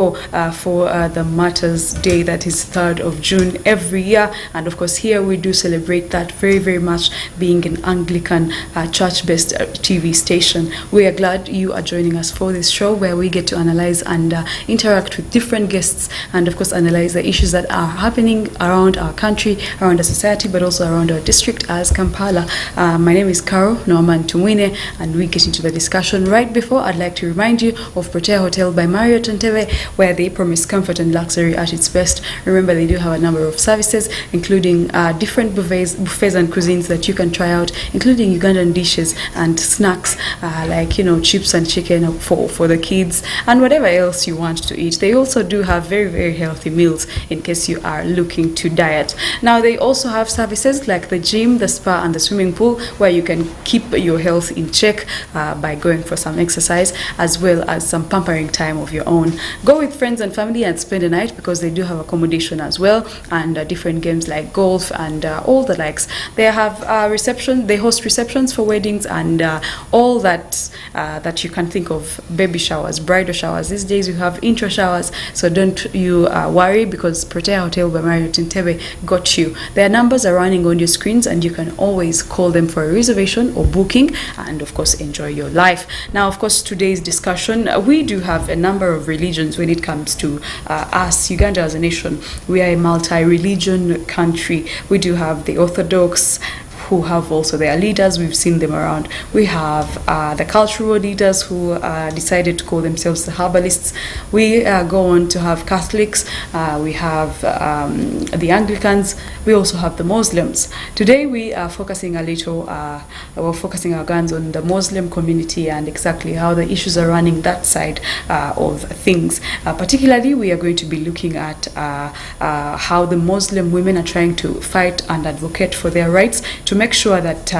for the Martyrs Day, that is 3rd of June every year. And of course here we do celebrate that very, very much, being an Anglican church-based TV station. We are glad you are joining us for this show, where we get to analyze and interact with different guests, and of course analyze the issues that are happening around our country, around our society, but also around our district as Kampala. My name is Carol Norman Tumwine, and we get into the discussion. Right before, I'd like to remind you of Fatiinah Hotel by Marriott Entebbe, where they promise comfort and luxury at its best. Remember, they do have a number of services, including different buffets and cuisines that you can try out, including Ugandan dishes and snacks, like, chips and chicken for the kids, and whatever else you want to eat. They also do have very, very healthy meals in case you are looking to diet. Now, they also have services like the gym, the spa, and the swimming pool, where you can keep your health in check by going for some exercise, as well as some pampering time of your own. Go with friends and family and spend a night, because they do have accommodation as well, and different games like golf and all the likes. They have they host receptions for weddings and all that that you can think of, baby showers, bridal showers. These days you have intro showers, so don't you worry, because Fatiinah Hotel by Marriott Entebbe got you. Their numbers are running on your screens, and you can always call them for a reservation or booking, and of course enjoy your life. Now, of course, today's discussion, we do have a number of religions when it comes to us, Uganda as a nation. We are a multi-religion country. We do have the Orthodox, who have also their leaders. We've seen them around. We have the cultural leaders who decided to call themselves the herbalists. We go on to have Catholics. We have the Anglicans. We also have the Muslims. Today we are focusing we're focusing our guns on the Muslim community and exactly how the issues are running that side of things. Particularly, we are going to be looking at how the Muslim women are trying to fight and advocate for their rights, to make sure that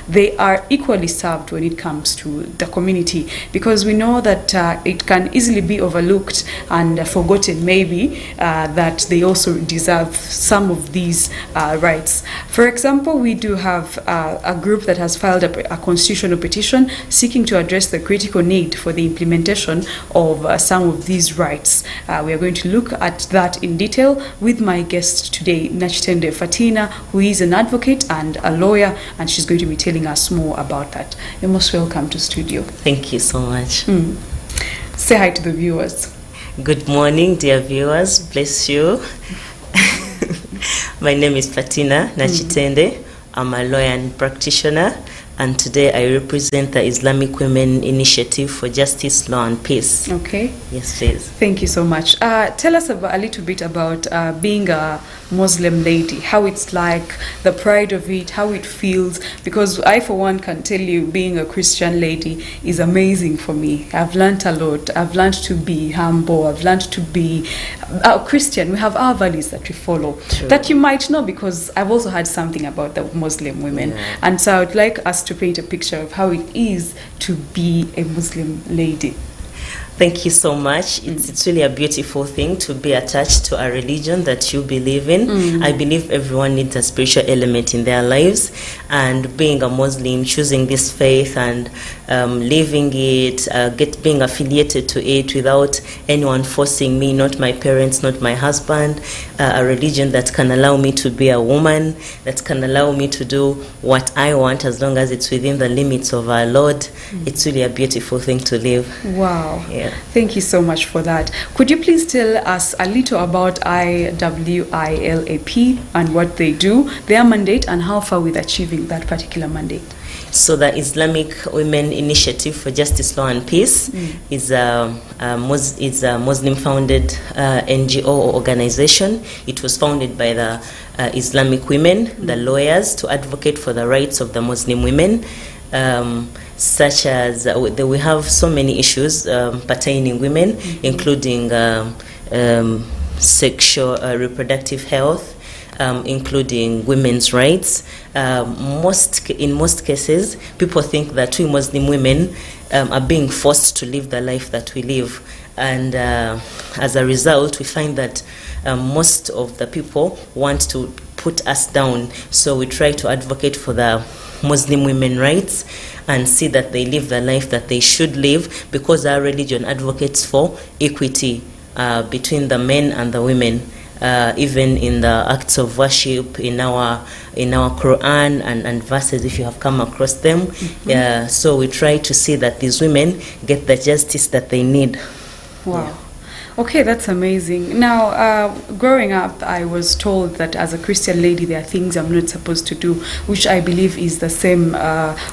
they are equally served when it comes to the community, because we know that it can easily be overlooked and forgotten, maybe, that they also deserve some of these rights. For example, we do have a group that has filed a constitutional petition seeking to address the critical need for the implementation of some of these rights. We are going to look at that in detail with my guest today, Nakitende Fatiinah, who is an advocate and a lawyer, and she's going to be telling us more about that. You're most welcome to studio. Thank you so much. Say hi to the viewers. Good morning, dear viewers. Bless you. My name is Fatiinah Nakitende. I'm a lawyer and practitioner, and today I represent the Islamic Women Initiative for Justice, Law and Peace. Okay. Yes, please. Thank you so much. Tell us a little bit about being a Muslim lady, how it's like, the pride of it, how it feels, because I, for one, can tell you being a Christian lady is amazing for me. I've learned a lot. I've learned to be humble. I've learned to be Christian. We have our values that we follow. True. That you might know, because I've also heard something about the Muslim women. Yeah. And so I would like us to paint a picture of how it is to be a Muslim lady. Thank you so much. It's really a beautiful thing to be attached to a religion that you believe in. I believe everyone needs a spiritual element in their lives, and being a Muslim, choosing this faith and living it, being affiliated to it without anyone forcing me, not my parents, not my husband, a religion that can allow me to be a woman, that can allow me to do what I want as long as it's within the limits of our Lord. It's really a beautiful thing to live. Wow. Yeah. Thank you so much for that. Could you please tell us a little about IWILAP and what they do, their mandate, and how far with achieving that particular mandate? So the Islamic Women Initiative for Justice, Law and Peace is a Muslim-founded NGO or organization. It was founded by the Islamic women, the lawyers, to advocate for the rights of the Muslim women. Such as we have so many issues pertaining women, including sexual reproductive health, including women's rights. In most cases, people think that we Muslim women are being forced to live the life that we live, and as a result, we find that most of the people want to put us down. So we try to advocate for the Muslim women rights and see that they live the life that they should live, because our religion advocates for equity between the men and the women. Even in the acts of worship, in our Quran and verses, if you have come across them. So we try to see that these women get the justice that they need. Wow. Yeah. Okay, that's amazing. Now, growing up, I was told that as a Christian lady, there are things I'm not supposed to do, which I believe is the same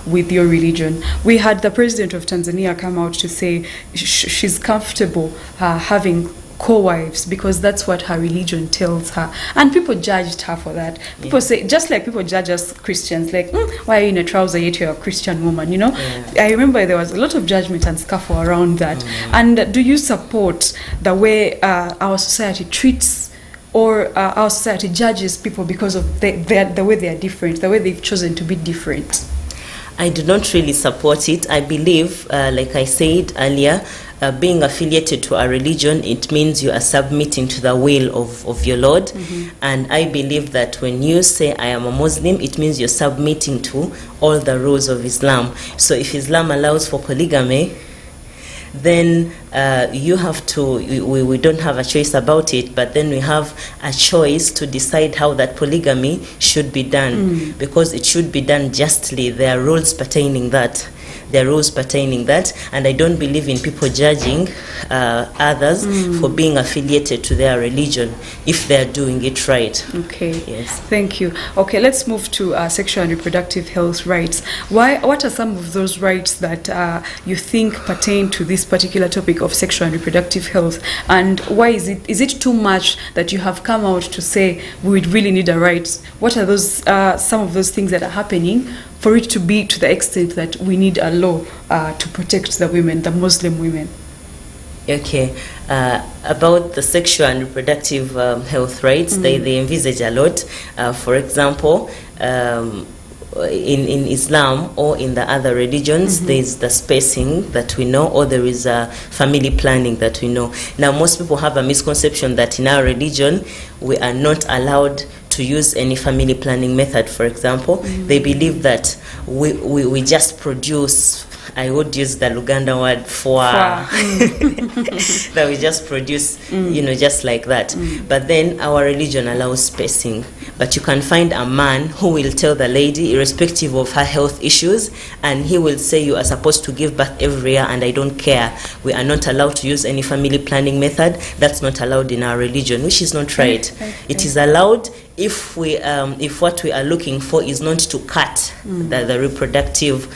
with your religion. We had the president of Tanzania come out to say she's comfortable having co-wives because that's what her religion tells her, and people judged her for that. People say, just like people judge us Christians, like, why are you in a trouser yet you're a Christian woman, you know? I remember there was a lot of judgment and scuffle around that. And do you support the way our society treats or our society judges people because of the way they are different, the way they've chosen to be different? I do not really support it. I believe, like I said earlier, being affiliated to a religion, it means you are submitting to the will of your Lord. And I believe that when you say I am a Muslim, it means you're submitting to all the rules of Islam. So if Islam allows for polygamy, then you have to, we don't have a choice about it, but then we have a choice to decide how that polygamy should be done, because it should be done justly. There are rules pertaining that. And I don't believe in people judging others for being affiliated to their religion if they're doing it right. Okay. Yes. Thank you. Okay, let's move to sexual and reproductive health rights. What are some of those rights that you think pertain to this particular topic of sexual and reproductive health? And why is it too much that you have come out to say we would really need a right? What are those some of those things that are happening for it to be to the extent that we need a law to protect the women, the Muslim women? Okay, about the sexual and reproductive health rights, they envisage a lot. For example, in Islam or in the other religions, there is the spacing that we know, or there is a family planning that we know. Now, most people have a misconception that in our religion, we are not allowed to use any family planning method. For example, they believe that we just produce, I would use the Luganda word for that we just produce, just like that. But then our religion allows spacing. But you can find a man who will tell the lady, irrespective of her health issues, and he will say, you are supposed to give birth every year, and I don't care. We are not allowed to use any family planning method. That's not allowed in our religion, which is not right. It is allowed if what we are looking for is not to cut the reproductive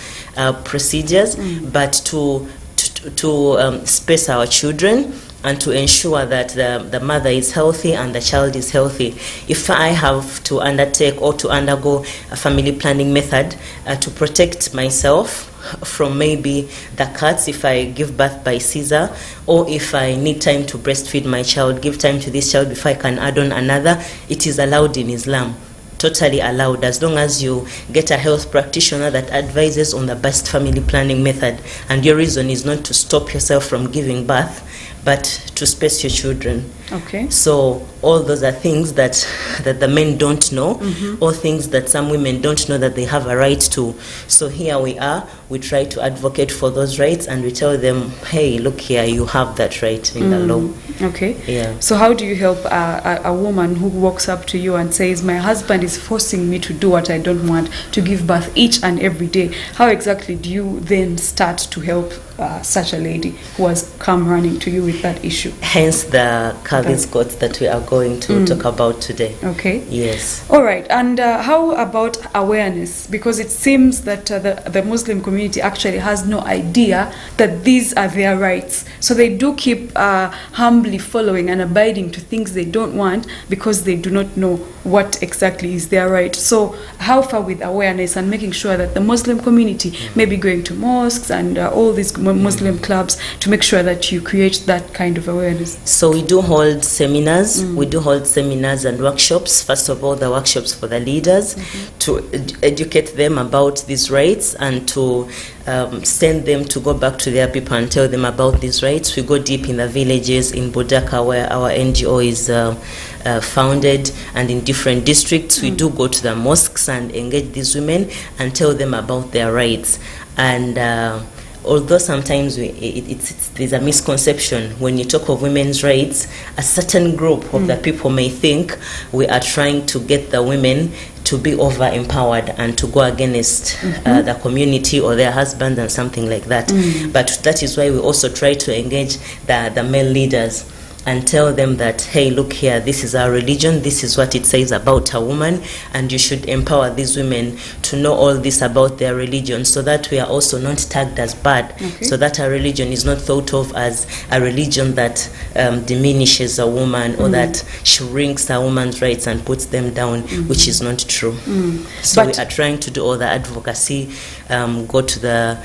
procedures, but to space our children and to ensure that the mother is healthy and the child is healthy. If I have to undertake or to undergo a family planning method to protect myself from maybe the cuts, if I give birth by Caesar, or if I need time to breastfeed my child, give time to this child before I can add on another, it is allowed in Islam. Totally allowed, as long as you get a health practitioner that advises on the best family planning method, and your reason is not to stop yourself from giving birth, but to space your children. Okay. So all those are things that the men don't know, or things that some women don't know that they have a right to. So here we are, we try to advocate for those rights, and we tell them, hey, look here, you have that right in the law. Okay. Yeah. So how do you help a woman who walks up to you and says, my husband is forcing me to do what I don't want, to give birth each and every day? How exactly do you then start to help such a lady who has come running to you with that issue? Hence the Qadhis quotes that we are going to talk about today. Okay. Yes. All right. And how about awareness? Because it seems that the Muslim community actually has no idea that these are their rights. So they do keep humbly following and abiding to things they don't want because they do not know what exactly is their right. So how far with awareness and making sure that the Muslim community may be going to mosques and all these Muslim clubs to make sure that you create that kind of awareness? So we do hold seminars. We do hold seminars and workshops. First of all, the workshops for the leaders to educate them about these rights and to send them to go back to their people and tell them about these rights. We go deep in the villages in Budaka where our NGO is founded, and in different districts. We do go to the mosques and engage these women and tell them about their rights. And although sometimes there's a misconception when you talk of women's rights, a certain group of the people may think we are trying to get the women to be over-empowered and to go against the community or their husbands and something like that. But that is why we also try to engage the male leaders and tell them that, hey, look here, this is our religion, this is what it says about a woman, and you should empower these women to know all this about their religion, so that we are also not tagged as bad, so that our religion is not thought of as a religion that diminishes a woman or that shrinks a woman's rights and puts them down, which is not true. So we are trying to do all the advocacy, go to the,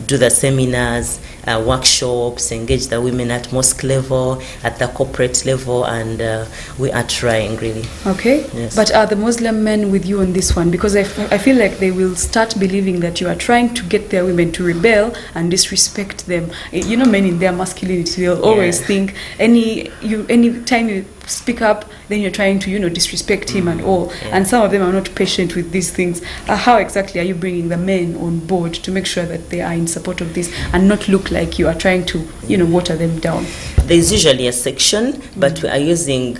do the seminars, workshops, engage the women at mosque level, at the corporate level, and we are trying really. Okay. Yes. But are the Muslim men with you on this one? Because I feel like they will start believing that you are trying to get their women to rebel and disrespect them. You know, men in their masculinity, they'll always think any time you speak up, then you're trying to, disrespect him and all. And some of them are not patient with these things. How exactly are you bringing the men on board to make sure that they are in support of this and not look like you are trying to, water them down? There's usually a section, but we are using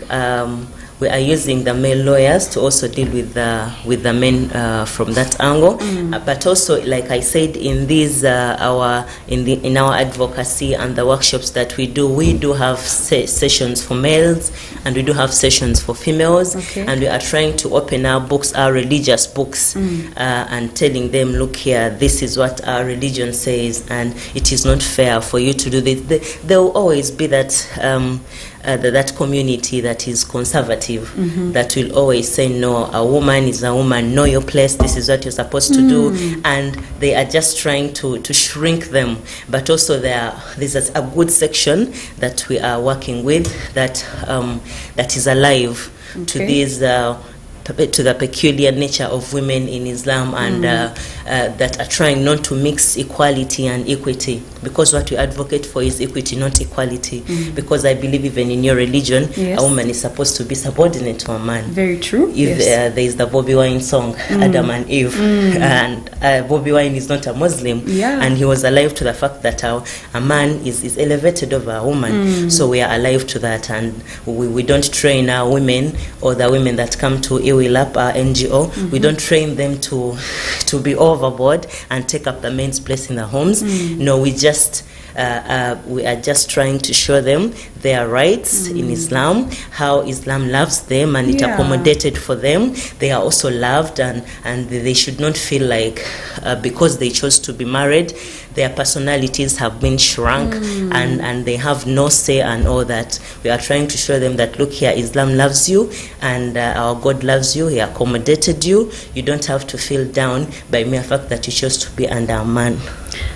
the male lawyers to also deal with the men from that angle. But also, like I said, in these our advocacy and the workshops that we do have sessions for males, and we do have sessions for females. And we are trying to open our books, our religious books, and telling them, look here, this is what our religion says, and it is not fair for you to do this. There will always be that that community that is conservative, that will always say, no, a woman is a woman, know your place, this is what you're supposed to do, and they are just trying to shrink them. But also there's a good section that we are working with that is alive to these to the peculiar nature of women in Islam, and that are trying not to mix equality and equity, because what we advocate for is equity, not equality. Because I believe even in your religion, a woman is supposed to be subordinate to a man. Very true. If there is the Bobby Wine song, Adam and Eve, and Bobby Wine is not a Muslim, and he was alive to the fact that a man is elevated over a woman. So we are alive to that, and we don't train our women or the women that come to IWILAP, our NGO, we don't train them to be overboard and take up the men's place in the homes. No, we are just trying to show them their rights in Islam, how Islam loves them and it accommodated for them. They are also loved, and they should not feel like because they chose to be married, their personalities have been shrunk and they have no say and all that. We are trying to show them that, look here, Islam loves you, and our God loves you, He accommodated you. You don't have to feel down by mere fact that you chose to be under a man.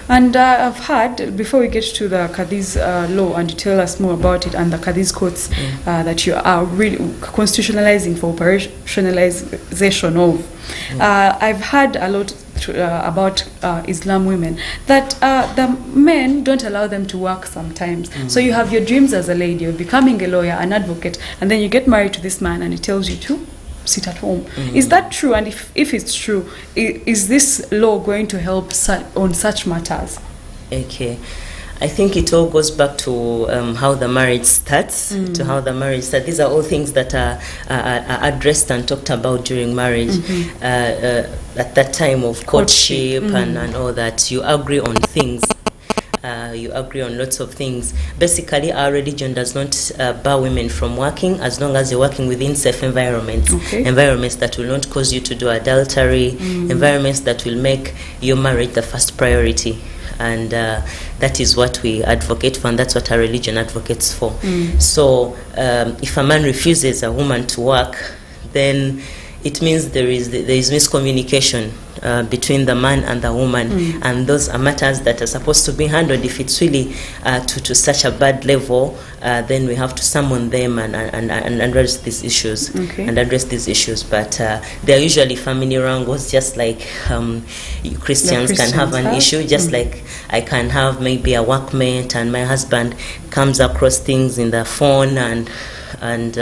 And I've heard, before we get to the Qadhis law, and you tell us more about it, and the Qadhis courts that you are really constitutionalizing for operationalization of, I've heard a lot about Islam women, that the men don't allow them to work sometimes. So you have your dreams as a lady of becoming a lawyer, an advocate, and then you get married to this man and he tells you to sit at home. Is that true? And if it's true, is this law going to help on such matters? Okay. I think it all goes back to how the marriage starts, to how the marriage starts. These are all things that are addressed and talked about during marriage. At that time of courtship and all that, you agree on things. You agree on lots of things. Basically, our religion does not bar women from working, as long as you're working within safe environments. Environments that will not cause you to do adultery, environments that will make your marriage the first priority. And that is what we advocate for, and that's what our religion advocates for. So if a man refuses a woman to work, then it means there is miscommunication between the man and the woman, and those are matters that are supposed to be handled. If it's really to such a bad level, then we have to summon them and address these issues. But they are usually family wrangles, just like Christians can have an issue, just like I can have maybe a workmate and my husband comes across things in the phone and and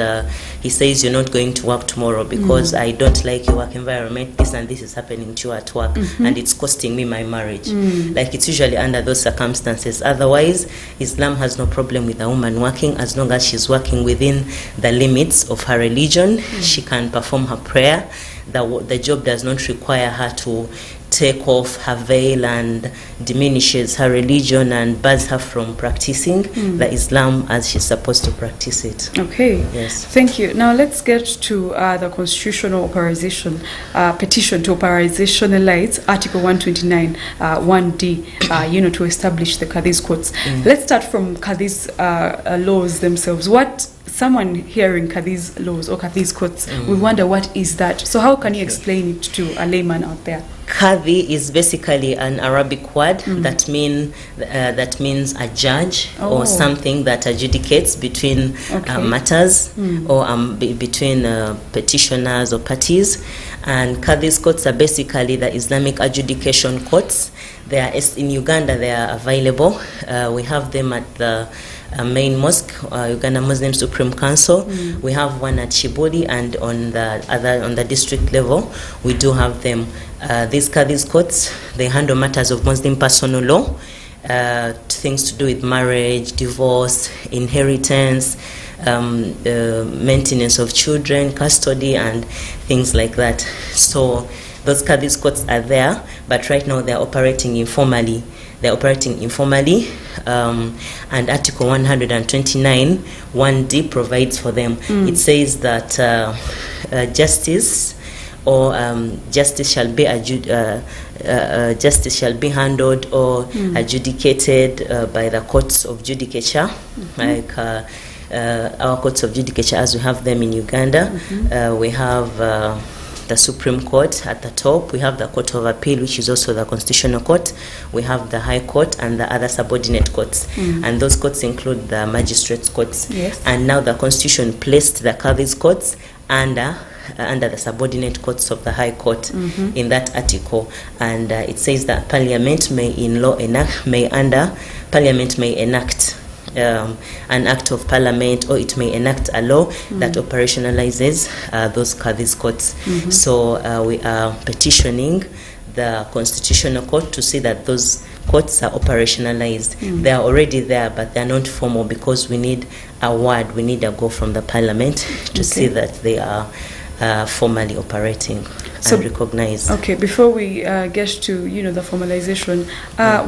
he says, you're not going to work tomorrow because I don't like your work environment, this and this is happening to you at work, and it's costing me my marriage. Like, it's usually under those circumstances. Otherwise, Islam has no problem with a woman working as long as she's working within the limits of her religion. She can perform her prayer. The job does not require her to take off her veil and diminishes her religion and bars her from practicing the Islam as she's supposed to practice it. Okay. Yes. Thank you. Now let's get to the constitutional authorization petition to operationalize Article 129 1D, to establish the Qadhis courts. Let's start from Qadhis laws themselves. What someone hearing Qadhis laws or Qadhis courts will wonder, what is that? So how can you explain it to a layman out there? Qadhi is basically an Arabic word that means a judge or something that adjudicates between matters or between petitioners or parties. And Qadhi's courts are basically the Islamic adjudication courts. They are in Uganda. They are available. We have them at the main mosque, Uganda Muslim Supreme Council. We have one at Shibuli, and on the district level, we do have them. These Qadhis courts, they handle matters of Muslim personal law, things to do with marriage, divorce, inheritance, maintenance of children, custody, and things like that. So those Qadhis courts are there, but right now they're operating informally. And Article 129 1D provides for them. It says that justice or justice shall be handled or adjudicated by the courts of judicature, like our courts of judicature as we have them in Uganda. We have the Supreme Court at the top. We have the Court of Appeal, which is also the Constitutional Court. We have the High Court and the other subordinate courts. And those courts include the magistrates' courts. Yes. And now the Constitution placed the Qadhis courts under the subordinate courts of the High Court in that article. And it says that Parliament may enact an act of Parliament, or it may enact a law that operationalizes those Qadhis courts. So we are petitioning the Constitutional Court to see that those courts are operationalized. They are already there, but they are not formal because we need a word, we need a go from the Parliament to see that they are formally operating and recognized. Okay, before we get to the formalization,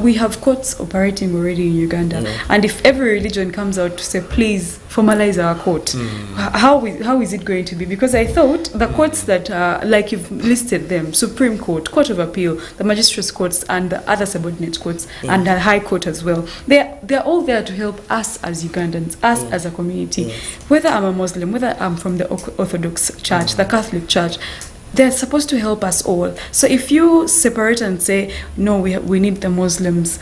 we have courts operating already in Uganda, and if every religion comes out to say, please formalize our court, how is it going to be? Because I thought the courts that like you've listed them, Supreme Court, Court of Appeal, the Magistrates Courts, and the other subordinate courts, and the High Court as well, they're all there to help us as Ugandans, us as a community. Whether I'm a Muslim, whether I'm from the Orthodox Church, the Catholic Church, they're supposed to help us all. So if you separate and say, no, we need the Muslims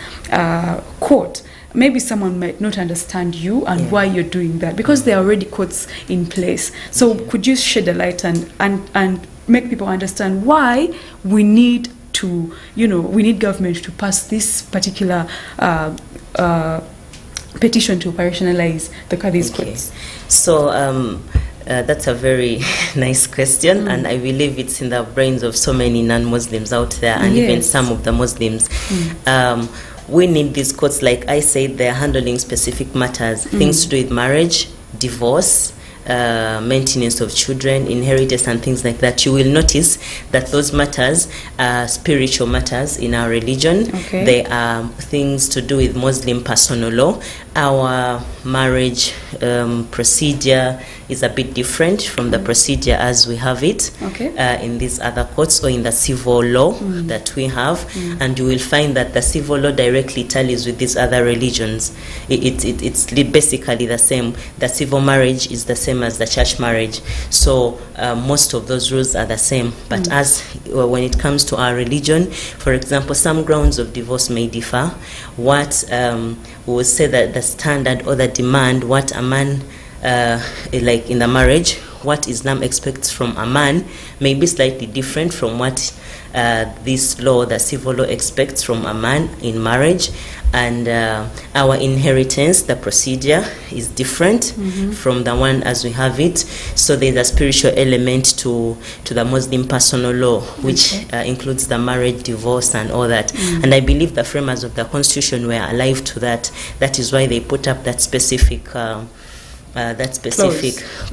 court, maybe someone might not understand you and why you're doing that, because there are already courts in place. So could you shed a light and make people understand why we need to, we need government to pass this particular petition to operationalize the Qadhis courts? So that's a very nice question, and I believe it's in the brains of so many non-Muslims out there, and even some of the Muslims. We need these courts. Like I said, they're handling specific matters, things to do with marriage, divorce, maintenance of children, inheritance, and things like that. You will notice that those matters are spiritual matters in our religion. They are things to do with Muslim personal law. Our marriage procedure is a bit different from the procedure as we have it in these other courts or in the civil law that we have. And you will find that the civil law directly tallies with these other religions. It's basically the same. The civil marriage is the same as the church marriage. So most of those rules are the same. But when it comes to our religion, for example, some grounds of divorce may differ. What we will say that the standard or the demand, what a man like in the marriage, what Islam expects from a man may be slightly different from what this law, the civil law, expects from a man in marriage. And our inheritance, the procedure, is different from the one as we have it. So there's a spiritual element to the Muslim personal law, which includes the marriage, divorce, and all that. And I believe the framers of the Constitution were alive to that. That is why they put up that specific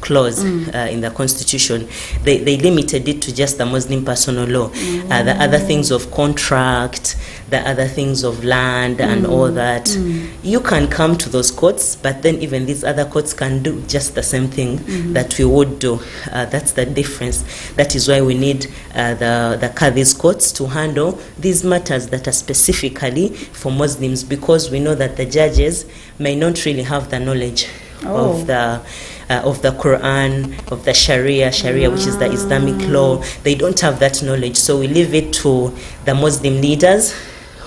clause in the Constitution. They limited it to just the Muslim personal law. The other things of contract, the other things of land and all that, you can come to those courts, but then even these other courts can do just the same thing that we would do. That's the difference. That is why we need the Qadhis courts to handle these matters that are specifically for Muslims, because we know that the judges may not really have the knowledge of the Quran, of the Sharia, which is the Islamic law. They don't have that knowledge, so we leave it to the Muslim leaders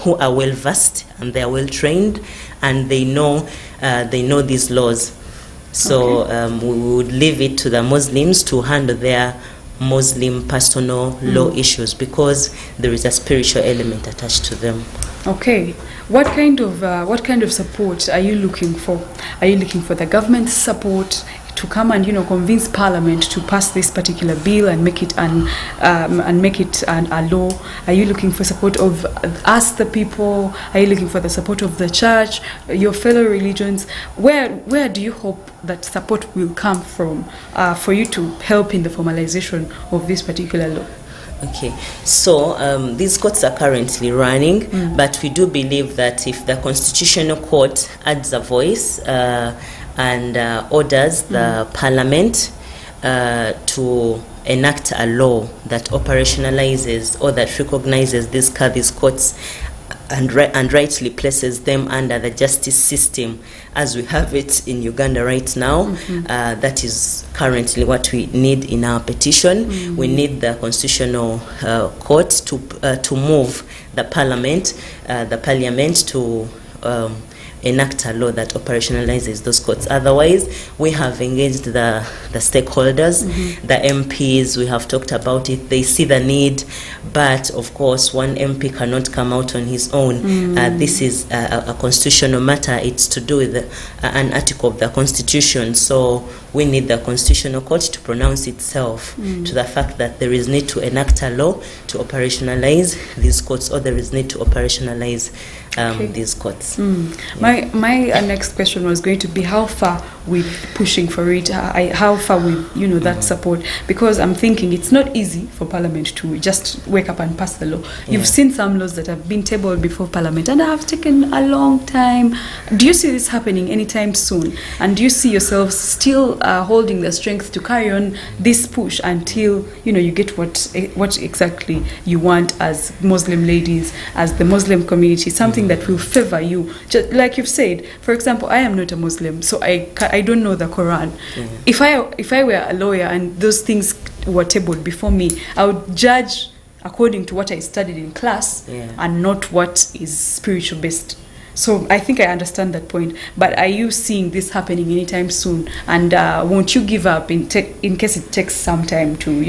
who are well versed and they are well trained and they know these laws. So we would leave it to the Muslims to handle their Muslim personal law issues, because there is a spiritual element attached to them. Okay. What kind of support are you looking for? Are you looking for the government's support to come and convince Parliament to pass this particular bill and make it a law? Are you looking for support of us, the people? Are you looking for the support of the church, your fellow religions? Where do you hope that support will come from for you to help in the formalization of this particular law? Okay, so these courts are currently running, but we do believe that if the Constitutional Court adds a voice and orders the Parliament to enact a law that operationalizes or that recognizes these Qadhis courts and rightly places them under the justice system as we have it in Uganda right now. That is currently what we need in our petition. We need the Constitutional Court to move the Parliament to enact a law that operationalizes those courts. Otherwise, we have engaged the stakeholders, the MPs. We have talked about it. They see the need, but of course, one MP cannot come out on his own. This is a constitutional matter. It's to do with an article of the Constitution. So we need the Constitutional Court to pronounce itself to the fact that there is need to enact a law to operationalize these courts, or there is need to operationalize these courts. My next question was going to be how far we're pushing for it, how far we that support, because I'm thinking it's not easy for Parliament to just wake up and pass the law. You've seen some laws that have been tabled before Parliament and have taken a long time. Do you see this happening anytime soon? And do you see yourselves still holding the strength to carry on this push until you get what exactly you want as Muslim ladies, as the Muslim community, something that will favor you? Just like you've said, for example, I am not a Muslim, so I don't know the Quran. If I were a lawyer and those things were tabled before me, I would judge according to what I studied in class and not what is spiritual based. So I think I understand that point. But are you seeing this happening anytime soon? And won't you give up in case it takes some time to,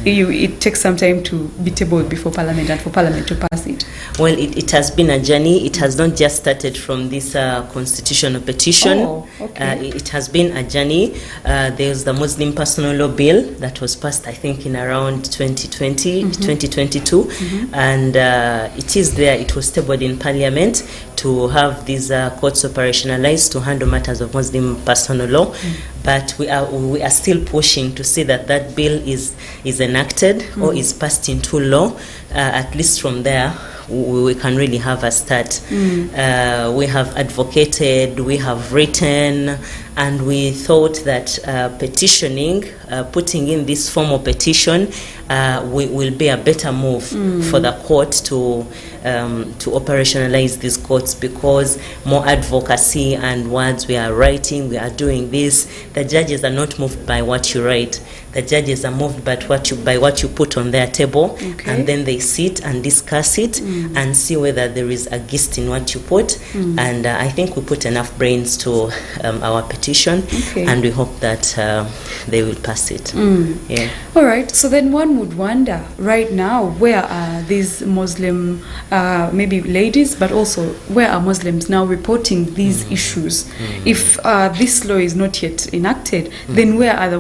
it takes some time to be tabled before Parliament and for Parliament to pass it? Well, it has been a journey. It has not just started from this constitutional petition. Oh, okay. It has been a journey. There's the Muslim Personal Law Bill that was passed, I think, in around 2020, 2022. And it is there. It was tabled in Parliament to have these courts operationalized to handle matters of Muslim personal law. But we are still pushing to see that bill is enacted or is passed into law. At least from there, we can really have a start. We have advocated, we have written, and we thought that petitioning, putting in this formal petition, will be a better move for the court to operationalize these courts, because more advocacy and words we are writing, we are doing this. The judges are not moved by what you write. The judges are moved by what you put on their table, and then they sit and discuss it and see whether there is a gist in what you put. And I think we put enough brains to our petition. petition, and we hope that they will pass it. Yeah. All right. So then one would wonder, right now, where are these Muslim, maybe ladies, but also where are Muslims now reporting these issues? If this law is not yet enacted, then where are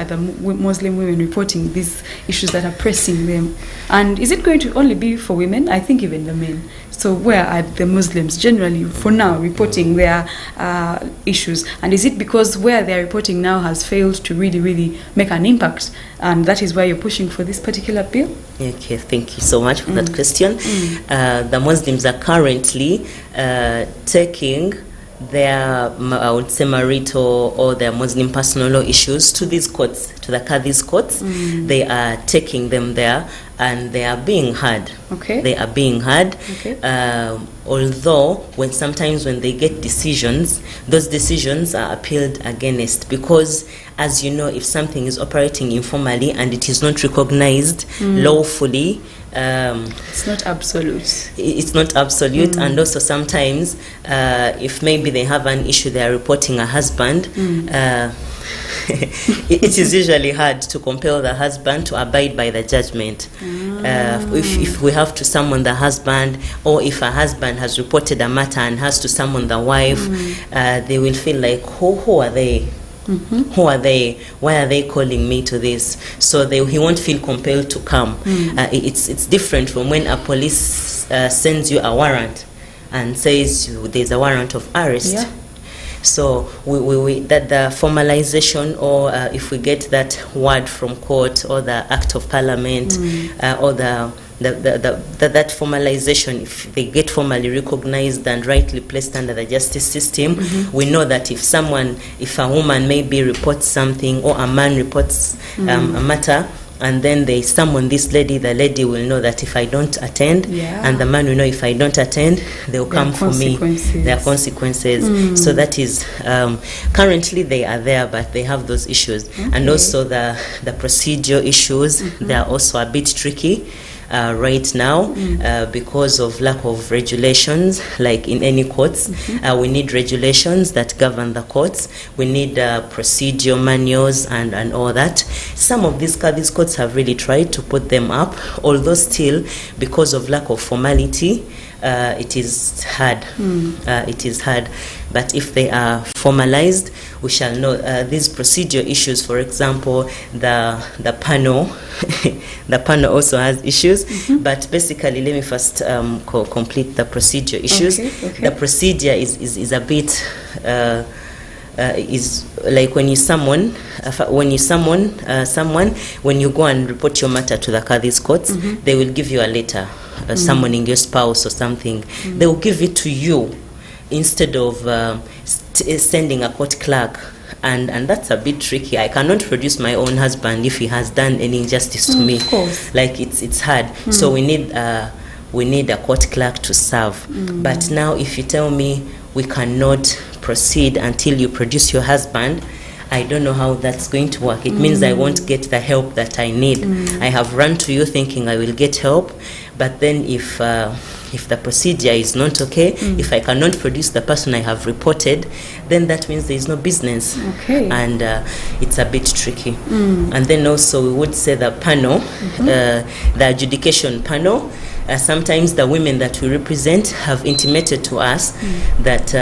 the Muslim women reporting these issues that are pressing them? And is it going to only be for women? I think even the men. So where are the Muslims generally, for now, reporting their issues? And is it because where they're reporting now has failed to really, really make an impact? And that is why you're pushing for this particular bill? Okay, thank you so much for that question. The Muslims are currently taking their, I would say, marital or their Muslim personal law issues to these courts, to the Qadhis courts. They are taking them there, and they are being heard. Okay. They are being heard. Okay. Although sometimes when they get decisions, those decisions are appealed against, because, as you know, if something is operating informally and it is not recognized lawfully, it's not absolute. It's not absolute. And also sometimes if maybe they have an issue, they are reporting a husband, it is usually hard to compel the husband to abide by the judgment. If we have to summon the husband, or if a husband has reported a matter and has to summon the wife, they will feel like, who are they? Who are they? Why are they calling me to this? So he won't feel compelled to come. It's different from when a police sends you a warrant and says there's a warrant of arrest. Yeah. So that the formalization, or if we get that word from court or the Act of Parliament, or that formalization, if they get formally recognized and rightly placed under the justice system, we know that if a woman maybe reports something, or a man reports a matter, and then they summon this lady, the lady will know that if I don't attend, and the man will know if I don't attend, they'll come for me. There are consequences. So that is, currently they are there, but they have those issues. And also the procedure issues, they are also a bit tricky. Right now, because of lack of regulations, like in any courts, we need regulations that govern the courts. We need procedure manuals and all that. Some of these courts have really tried to put them up, although still, because of lack of formality, it is hard. It is hard. But if they are formalized, we shall know these procedure issues. For example, the panel, the panel also has issues. But basically, let me first complete the procedure issues. The procedure is a bit is like when you summon someone, when you go and report your matter to the Qadhis courts, they will give you a letter summoning your spouse or something. They will give it to you instead of sending a court clerk, and that's a bit tricky. I cannot produce my own husband if he has done any injustice to me. Of course. Like it's hard. So we need a court clerk to serve. But now if you tell me we cannot proceed until you produce your husband, I don't know how that's going to work. It means I won't get the help that I need. I have run to you thinking I will get help, but then if the procedure is not okay, if I cannot produce the person I have reported, then that means there is no business. And it's a bit tricky. And then also we would say the panel, the adjudication panel, sometimes the women that we represent have intimated to us that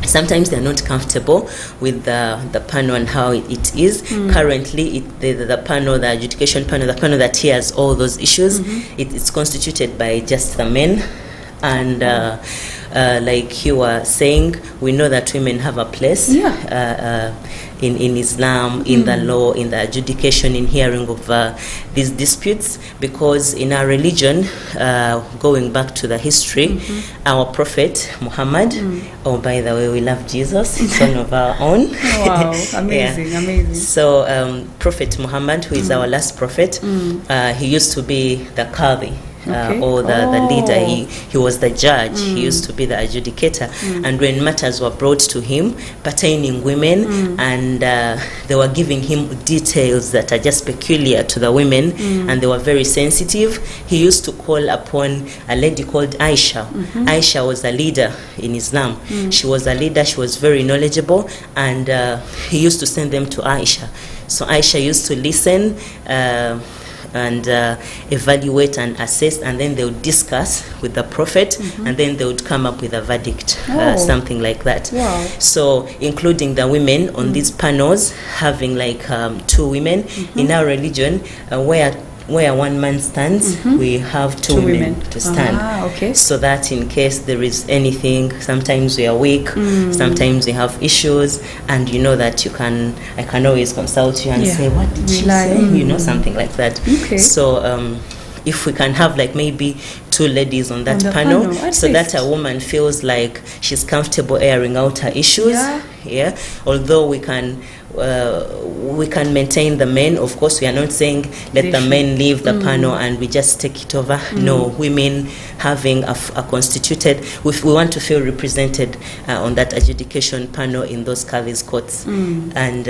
sometimes they're not comfortable with the panel and how it is. Currently, the panel, the adjudication panel, the panel that hears all those issues, it's constituted by just the men. And like you were saying, we know that women have a place in Islam, in the law, in the adjudication, in hearing of these disputes, because in our religion, going back to the history, our prophet Muhammad, oh, by the way, we love Jesus, son of our own. Wow, amazing, amazing. So Prophet Muhammad, who is our last prophet, he used to be the Qadhi. or the leader. He was the judge. He used to be the adjudicator. And when matters were brought to him pertaining women, and they were giving him details that are just peculiar to the women, and they were very sensitive, he used to call upon a lady called Aisha. Aisha was a leader in Islam. She was a leader. She was very knowledgeable, and he used to send them to Aisha. So Aisha used to listen and evaluate and assess, and then they would discuss with the Prophet, and then they would come up with a verdict, something like that. Wow. So including the women on these panels, having like 2 women. In our religion, where one man stands, we have two women to stand. Okay. So that in case there is anything, sometimes we are weak, sometimes we have issues, and you know that I can always consult you and say, what did she say? You know, something like that. Okay. So if we can have like maybe 2 ladies on that panel, so that a woman feels like she's comfortable airing out her issues. Yeah. Although we can maintain the men. Of course, we are not saying let the men leave the panel and we just take it over. No, women having a constituted, we want to feel represented on that adjudication panel in those Qadhis courts, and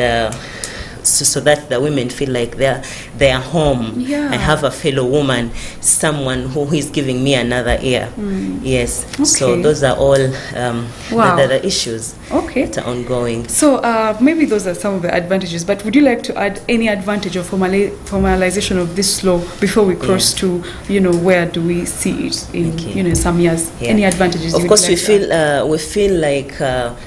so that the women feel like they're home. I have a fellow woman, someone who is giving me another ear. Yes. Okay. So those are all the issues that are ongoing. So maybe those are some of the advantages, but would you like to add any advantage of formalization of this law before we cross to, where do we see it in, some years? Any advantages? Of course, we feel like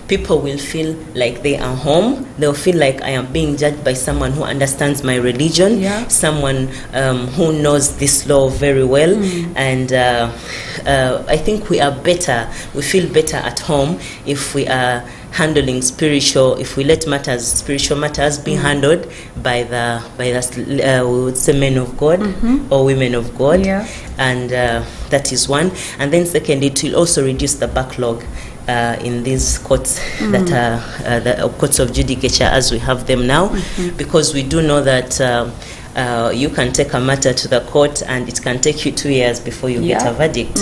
people will feel like they are home. They'll feel like I am being judged by someone who understands my religion, someone who knows this law very well, and I think we feel better at home if we are handling if we let spiritual matters be handled by the we would say men of God or women of God, and that is one. And then second, it will also reduce the backlog in these courts that are the courts of judicature as we have them now, because we do know that you can take a matter to the court and it can take you 2 years before you get a verdict.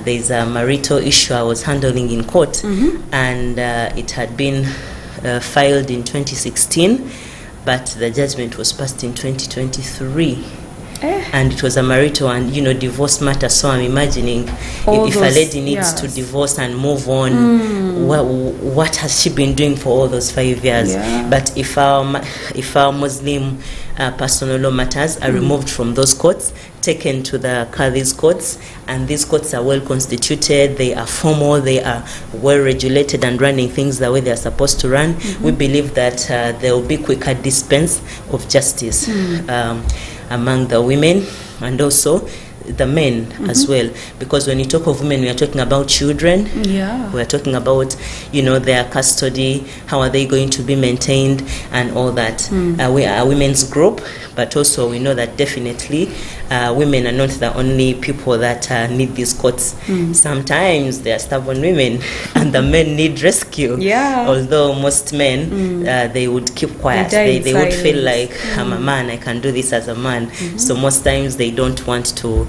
There's a marital issue I was handling in court, and it had been filed in 2016, but the judgment was passed in 2023. And it was a marital and divorce matter, so I'm imagining if a lady needs to divorce and move on, what has she been doing for all those 5 years? But if our Muslim personal law matters are removed from those courts, taken to the Qadhis courts, and these courts are well constituted, they are formal, they are well regulated and running things the way they are supposed to run, we believe that there will be quicker dispense of justice among the women and also the men as well, because when you talk of women, we are talking about children, we are talking about their custody, how are they going to be maintained and all that. We are a women's group, but also we know that definitely women are not the only people that need these courts. Sometimes they are stubborn women and the men need rescue, although most men they would keep quiet, they would feel like I'm a man, I can do this as a man, so most times they don't want to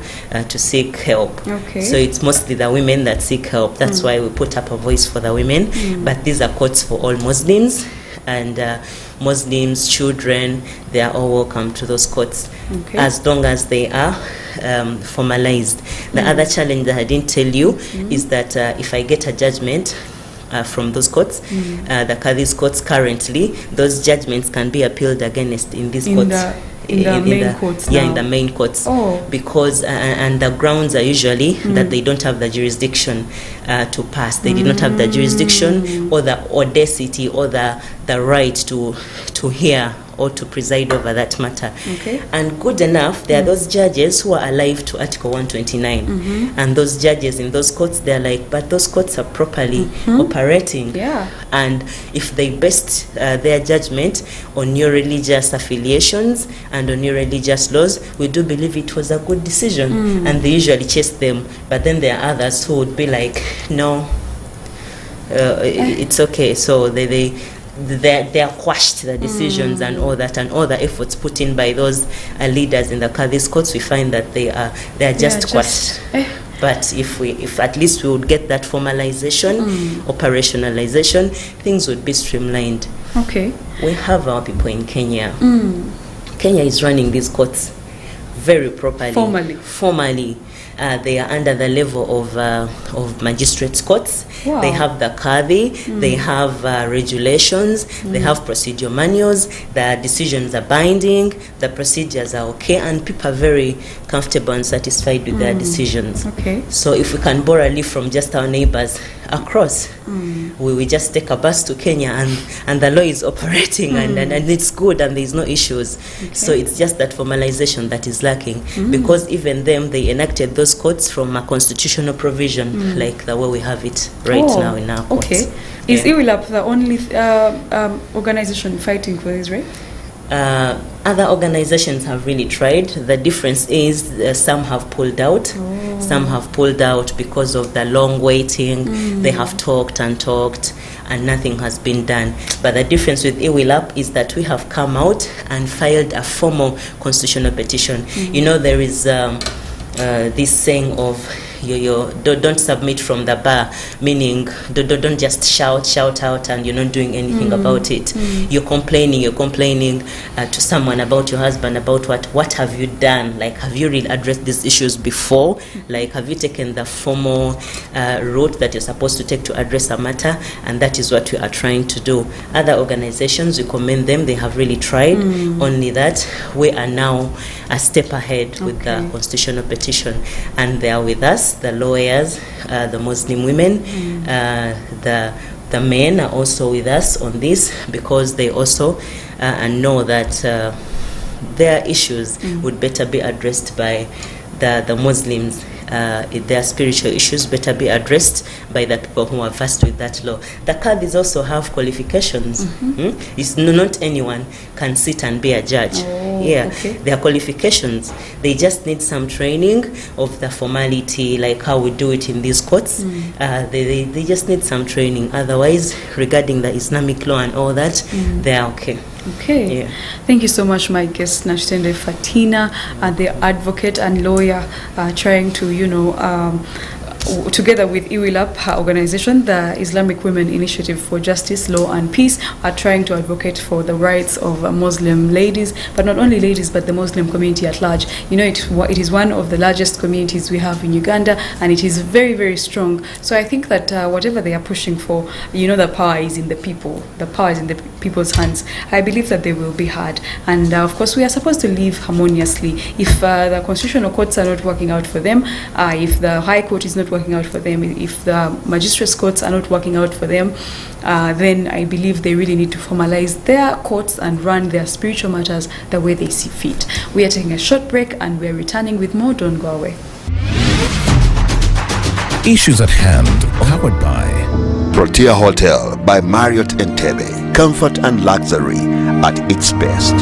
seek help. So it's mostly the women that seek help. That's why we put up a voice for the women, but these are courts for all Muslims, and Muslims, children, they are all welcome to those courts as long as they are formalized. The other challenge that I didn't tell you is that if I get a judgment from those courts, the Qadhis courts currently, those judgments can be appealed against in these courts. In the main courts now. In the main courts. Because and the grounds are usually that they don't have the jurisdiction to pass. They did not have the jurisdiction or the audacity or the right to hear or to preside over that matter. And good enough, there are those judges who are alive to Article 129. And those judges in those courts, they're like, but those courts are properly operating. And if they based their judgment on your religious affiliations and on your religious laws, we do believe it was a good decision. And they usually chase them. But then there are others who would be like, no, it's okay. So they are quashed, the decisions and all that, and all the efforts put in by those leaders in the Qadhis courts, we find that they are just quashed. But if at least we would get that formalization, operationalization, things would be streamlined. Okay. We have our people in Kenya. Kenya is running these courts very properly. Formally. They are under the level of magistrates courts. Wow. They have the Qadhi, they have regulations, they have procedure manuals, the decisions are binding, the procedures are okay, and people are very comfortable and satisfied with their decisions. Okay. So if we can borrow a leaf from just our neighbors across, we just take a bus to Kenya and the law is operating and it's good and there's no issues. Okay. So it's just that formalization that is lacking, because even them, they enacted those courts from a constitutional provision like the way we have it right now in our courts. Okay. Is IWILAP the only organization fighting for this, right? Other organizations have really tried. The difference is some have pulled out. Some have pulled out because of the long waiting. They have talked and nothing has been done. But the difference with IWILAP is that we have come out and filed a formal constitutional petition. You know, there is this saying of you don't submit from the bar, meaning don't just shout out and you're not doing anything about it. You're complaining to someone about your husband, about what have you done, like have you really addressed these issues before, like have you taken the formal route that you're supposed to take to address a matter, and that is what we are trying to do. Other organizations, we commend them, they have really tried, only that we are now a step ahead with the constitutional petition, and they are with us. The lawyers, the Muslim women, the men are also with us on this, because they also know that their issues would better be addressed by the Muslims. Their spiritual issues better be addressed by the people who are versed with that law. The Qadhis also have qualifications. It's not anyone can sit and be a judge. There are qualifications. They just need some training of the formality, like how we do it in these courts. They just need some training. Otherwise, regarding the Islamic law and all that, they are okay. Okay. Yeah. Thank you so much, my guest, Nakitende Fatiinah, the advocate and lawyer, trying to, together with IWILAP, her organization, the Islamic Women Initiative for Justice, Law and Peace, are trying to advocate for the rights of Muslim ladies, but not only ladies, but the Muslim community at large. You know, it is one of the largest communities we have in Uganda, and it is very, very strong. So I think that whatever they are pushing for, the power is in the people. The power is in the people's hands. I believe that they will be heard. And of course, we are supposed to live harmoniously. If the constitutional courts are not working out for them, if the High Court is not working out for them, if the magistrates courts are not working out for them, then I believe they really need to formalize their courts and run their spiritual matters the way they see fit. We are taking a short break and we are returning with more. Don't go away. Issues at hand, powered by Frontier Hotel by Marriott Entebbe. Comfort and luxury at its best.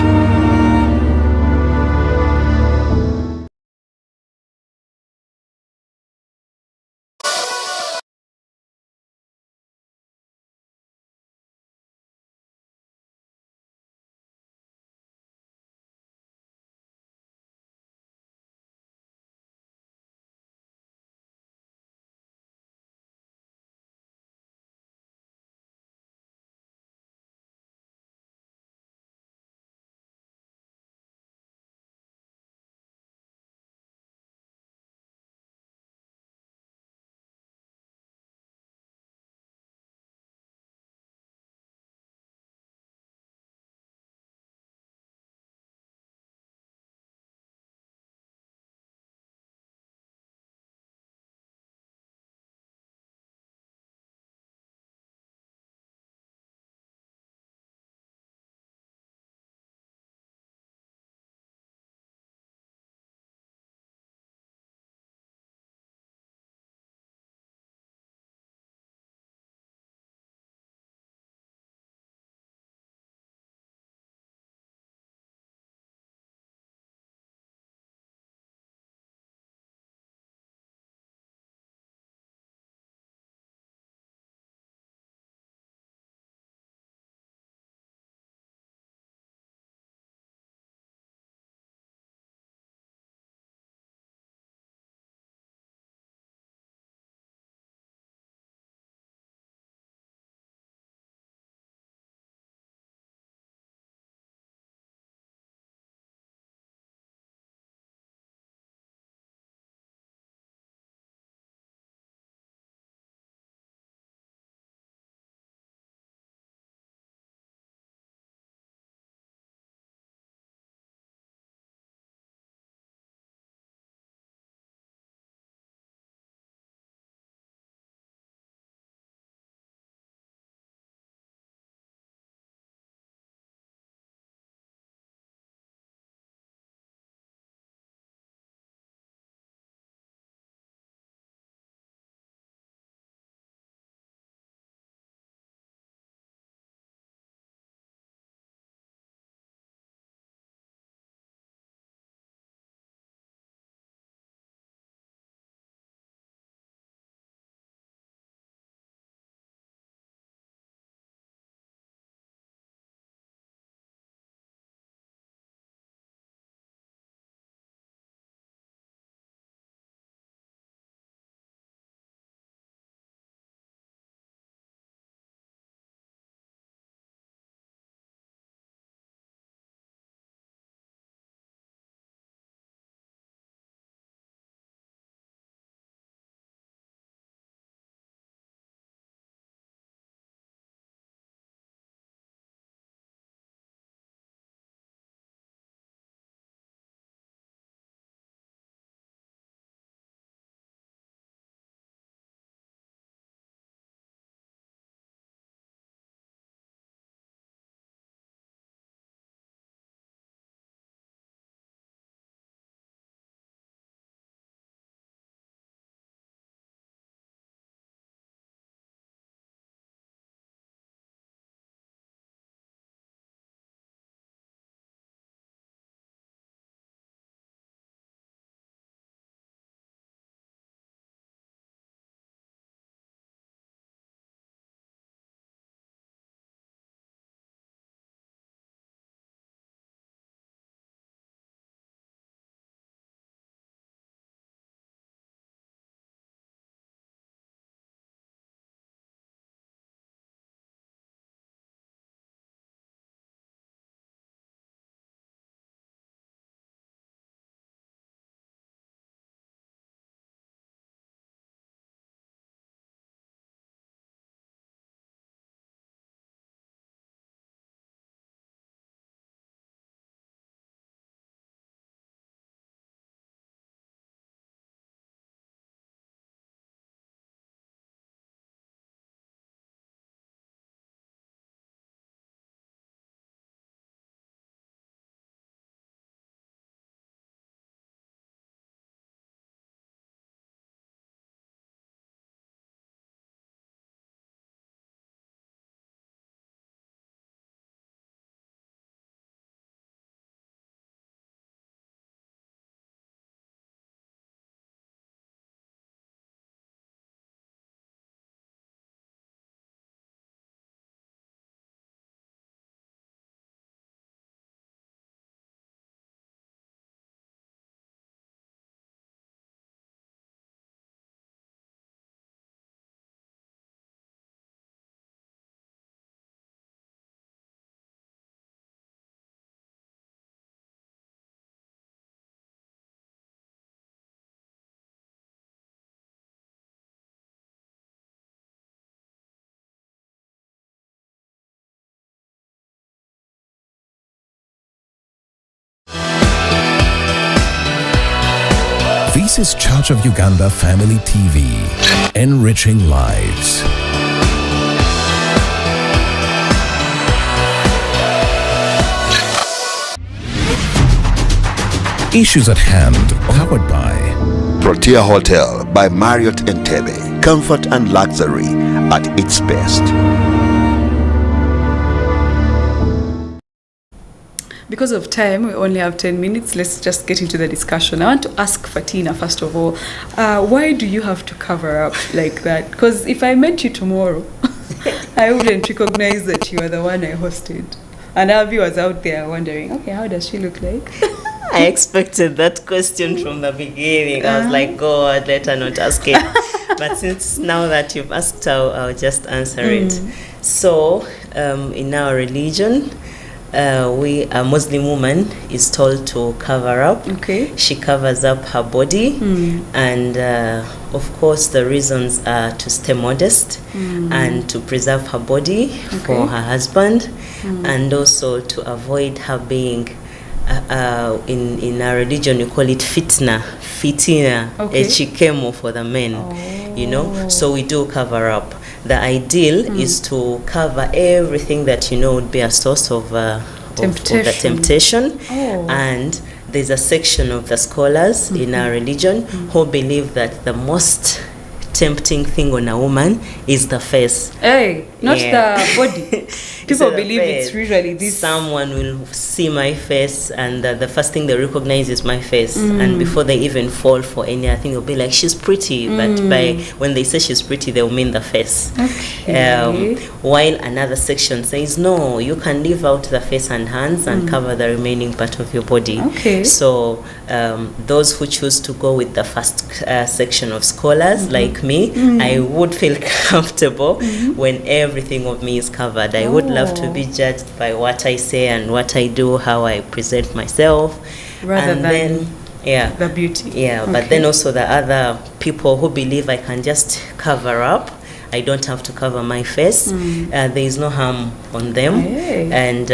This is Church of Uganda Family TV, enriching lives. Issues at hand, powered by Fatiinah Hotel by Marriott Entebbe. Comfort and luxury at its best. Because of time, we only have 10 minutes. Let's just get into the discussion. I want to ask Fatiinah, first of all, why do you have to cover up like that? Because if I met you tomorrow, I wouldn't recognize that you are the one I hosted. And our viewers out there are wondering, okay, how does she look like? I expected that question from the beginning. I was like, God, let her not ask it. But since now that you've asked, I'll just answer it. So, in our religion, a Muslim woman is told to cover up. Okay. She covers up her body, and of course the reasons are to stay modest and to preserve her body for her husband, and also to avoid her being in our religion, we call it fitna, a chikemo for the men, you know. So we do cover up. The ideal is to cover everything that you know would be a source of the temptation. And there's a section of the scholars in our religion who believe that the most tempting thing on a woman is the face. Hey, not the body. People believe it's usually this. Someone will see my face, and the first thing they recognize is my face. And before they even fall for any, I think they'll be like, she's pretty. But when they say she's pretty, they'll mean the face. Okay. While another section says, no, you can leave out the face and hands and cover the remaining part of your body. Okay. So those who choose to go with the first section of scholars, like me, I would feel comfortable when everything of me is covered. I would love to be judged by what I say and what I do, how I present myself, rather and than then the beauty. But then also the other people who believe I can just cover up, I don't have to cover my face. There is no harm on them, and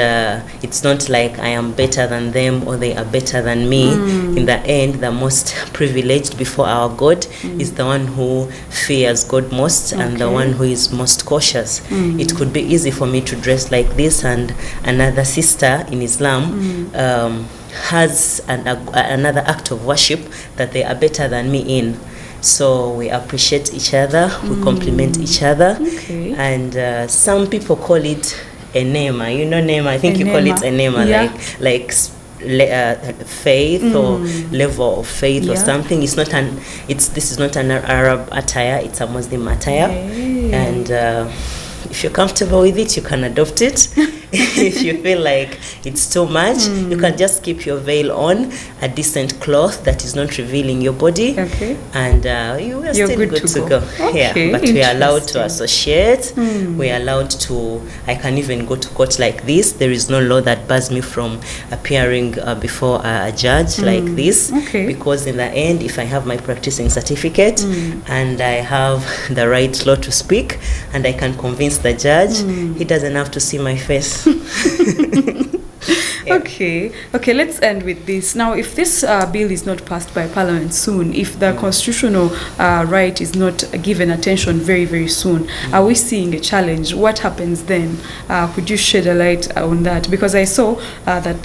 it's not like I am better than them or they are better than me. In the end, the most privileged before our God is the one who fears God most and the one who is most cautious. It could be easy for me to dress like this, and another sister in Islam has another act of worship that they are better than me in. So we appreciate each other, we compliment each other, and some people call it enema. You know, enema. I think you call it enema, like faith or level of faith or something. It's not this is not an Arab attire. It's a Muslim attire, and if you're comfortable with it, you can adopt it. If you feel like it's too much, you can just keep your veil on, a decent cloth that is not revealing your body, and you're still good to go. But we are allowed to associate. We are allowed to. I can even go to court like this. There is no law that bars me from appearing before a judge like this, because in the end, if I have my practicing certificate and I have the right law to speak, and I can convince the judge, he doesn't have to see my face. Okay, let's end with this. Now, if this bill is not passed by Parliament soon, if the constitutional right is not given attention very, very soon, are we seeing a challenge? What happens then? Could you shed a light on that? Because I saw that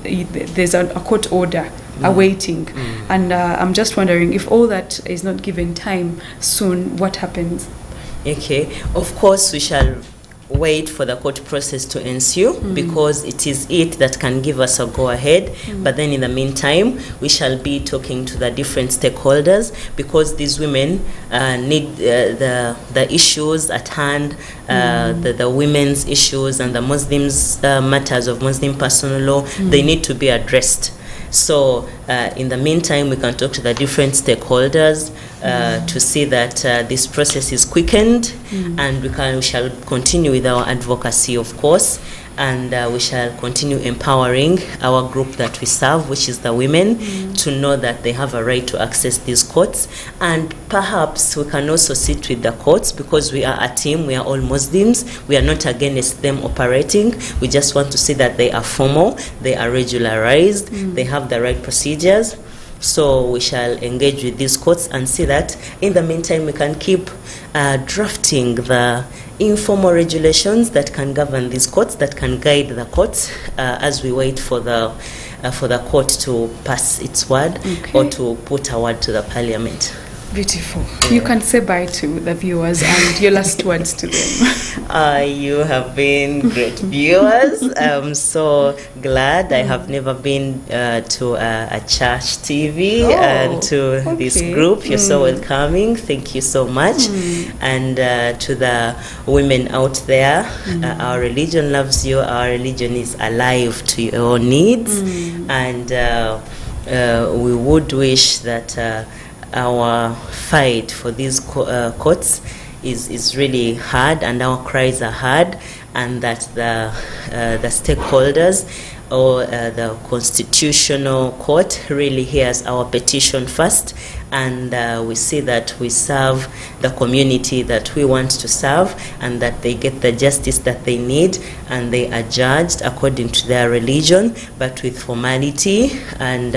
there's a court order awaiting, and I'm just wondering if all that is not given time soon, what happens? Okay, of course we shall wait for the court process to ensue, because it is it that can give us a go-ahead. But then in the meantime, we shall be talking to the different stakeholders, because these women need the issues at hand, the women's issues and the Muslims' matters of Muslim personal law, they need to be addressed. So in the meantime, we can talk to the different stakeholders to see that this process is quickened, and we shall continue with our advocacy, of course, and we shall continue empowering our group that we serve, which is the women, to know that they have a right to access these courts. And perhaps we can also sit with the courts, because we are a team, we are all Muslims, we are not against them operating. We just want to see that they are formal, they are regularized, they have the right procedures, So we shall engage with these courts and see that in the meantime we can keep drafting the informal regulations that can govern these courts, that can guide the courts as we wait for the court to pass its word or to put a word to the parliament. Beautiful. Yeah. You can say bye to the viewers and your last words to them. You have been great viewers. I'm so glad. I have never been to a church TV and to this group. You're so welcoming. Thank you so much. And to the women out there, our religion loves you. Our religion is alive to your needs. And we would wish that our fight for these courts is really hard, and our cries are hard, and that the stakeholders or the Constitutional Court really hears our petition first, and we see that we serve the community that we want to serve, and that they get the justice that they need, and they are judged according to their religion, but with formality and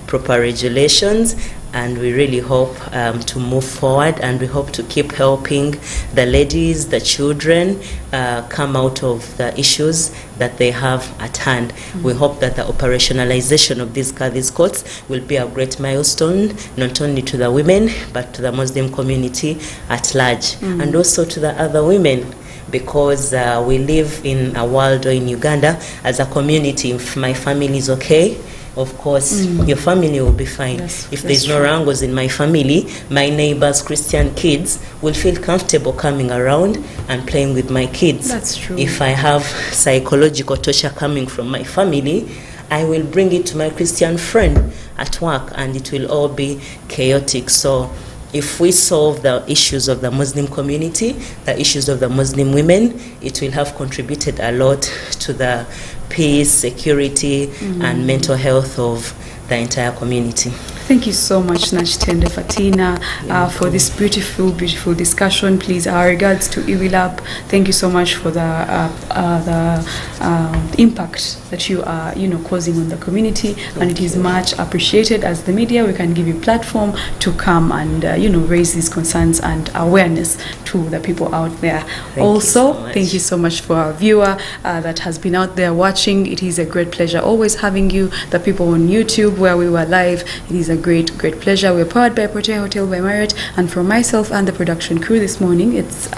proper regulations. And we really hope to move forward, and we hope to keep helping the ladies, the children come out of the issues that they have at hand. We hope that the operationalization of these Qadhis courts will be a great milestone, not only to the women, but to the Muslim community at large, and also to the other women. Because we live in a world, or in Uganda, as a community. If my family is okay, of course, your family will be fine. If there's no wrangles in my family, my neighbors' Christian kids will feel comfortable coming around and playing with my kids. That's true. If I have psychological torture coming from my family, I will bring it to my Christian friend at work, and it will all be chaotic. So if we solve the issues of the Muslim community, the issues of the Muslim women, it will have contributed a lot to the peace, security, and mental health of the entire community. Thank you so much, Nakitende Fatiinah, for this beautiful, beautiful discussion. Please, our regards to IWILAP. Thank you so much for the impact that you are, causing on the community, and it is much appreciated. As the media, we can give you platform to come and raise these concerns and awareness to the people out there. Thank you so much for our viewer that has been out there watching. It is a great pleasure always having you. The people on YouTube where we were live, it is a great pleasure. We're powered by Fatiinah Hotel by Marriott, and for myself and the production crew this morning, it's